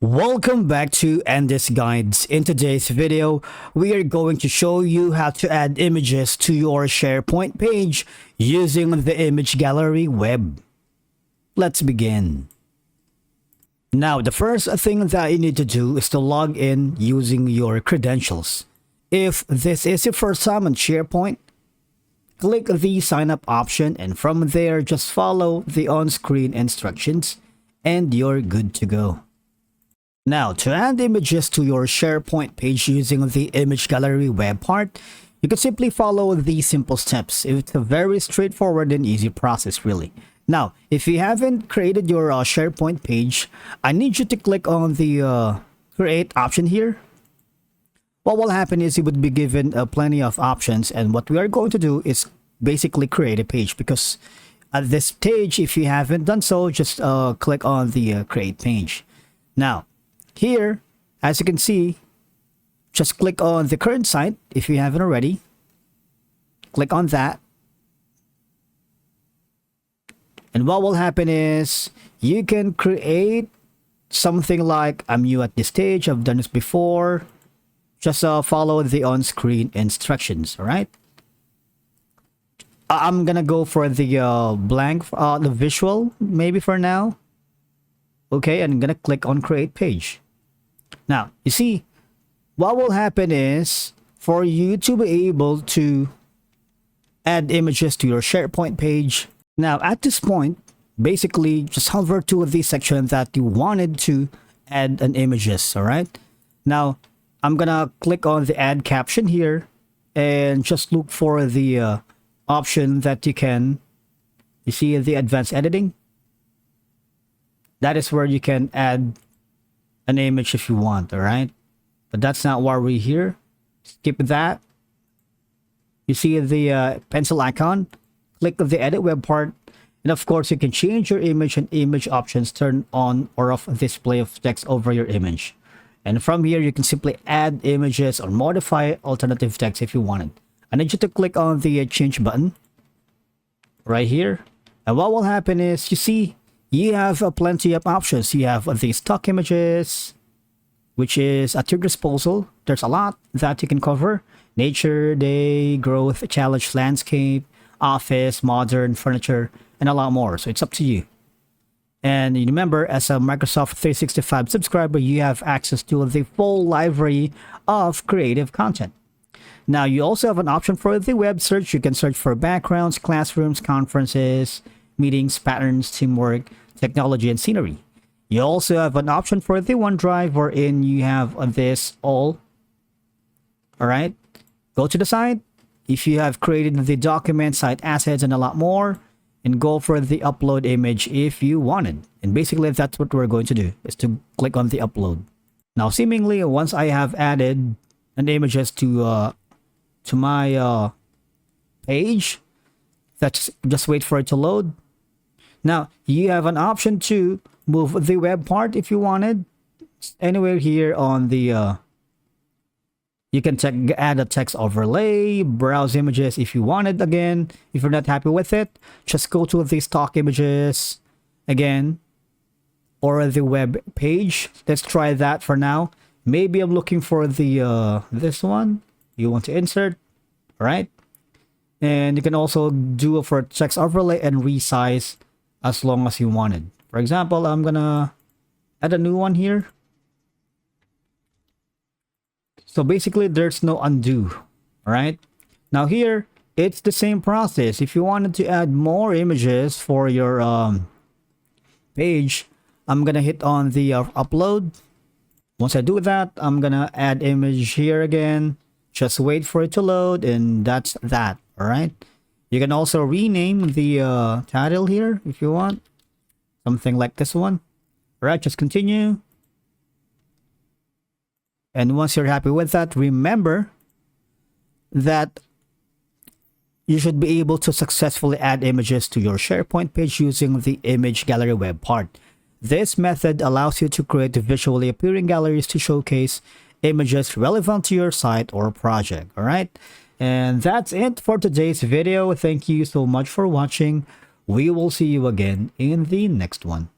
Welcome back to Endless Guides. In today's video, we are going to show you how to add images to your SharePoint page using the image gallery web. Let's begin. Now, the first thing that you need to do is to log in using your credentials. If this is your first time on SharePoint, click the sign up option, and from there just follow the on-screen instructions and you're good to go. Now, to add images to your SharePoint page using the image gallery web part, you can simply follow these simple steps. It's a very straightforward and easy process, really. Now, if you haven't created your SharePoint page, I need you to click on the create option here. What will happen is you would be given plenty of options, and what we are going to do is basically create a page, because at this stage, if you haven't done so, just click on the create page. Now, here, as you can see, just click on the current site if you haven't already. Click on that. And what will happen is you can create something like, I'm new at this stage, I've done this before. Just follow the on-screen instructions, all right? I'm gonna go for the blank, the visual, maybe for now. Okay, and I'm gonna click on create page. Now, you see, what will happen is for you to be able to add images to your SharePoint page. Now, at this point, basically just hover to the section that you wanted to add an images, all right? Now, I'm gonna click on the add caption here and just look for the option that you see the advanced editing. That is where you can add an image if you want, all right? But that's not why we're here. Skip that. You see the pencil icon, click the edit web part, and of course you can change your image and image options, turn on or off display of text over your image. And from here you can simply add images or modify alternative text if you wanted. I need you to click on the change button right here, and what will happen is you see you have plenty of options. You have the stock images, which is at your disposal. There's a lot that you can cover: nature, day, growth, challenge, landscape, office, modern, furniture, and a lot more. So it's up to you. And you remember, as a Microsoft 365 subscriber, you have access to the full library of creative content. Now, you also have an option for the web search. You can search for backgrounds, classrooms, conferences, meetings, patterns, teamwork, technology, and scenery. You also have an option for the OneDrive, wherein you have this all. All right, go to the site. If you have created the document, site assets, and a lot more, and go for the upload image if you wanted. And basically, that's what we're going to do, is to click on the upload. Now, seemingly, once I have added an images to my page, that's just wait for it to load. Now, you have an option to move the web part if you wanted. Anywhere here on the, you can add a text overlay, browse images if you wanted. Again, if you're not happy with it, just go to the stock images again, or the web page. Let's try that for now. Maybe I'm looking for the, this one. You want to insert, right? And you can also do it for text overlay and resize as long as you wanted. For example, I'm gonna add a new one here. So basically, there's no undo, right? Now here, it's the same process. If you wanted to add more images for your page, I'm gonna hit on the upload. Once I do that, I'm gonna add image here again. Just wait for it to load, and that's that, all right? You can also rename the title here if you want. Something like this one. All right, just continue. And once you're happy with that, remember that you should be able to successfully add images to your SharePoint page using the image gallery web part. This method allows you to create visually appearing galleries to showcase images relevant to your site or project. All right, and that's it for today's video. Thank you so much for watching. We will see you again in the next one.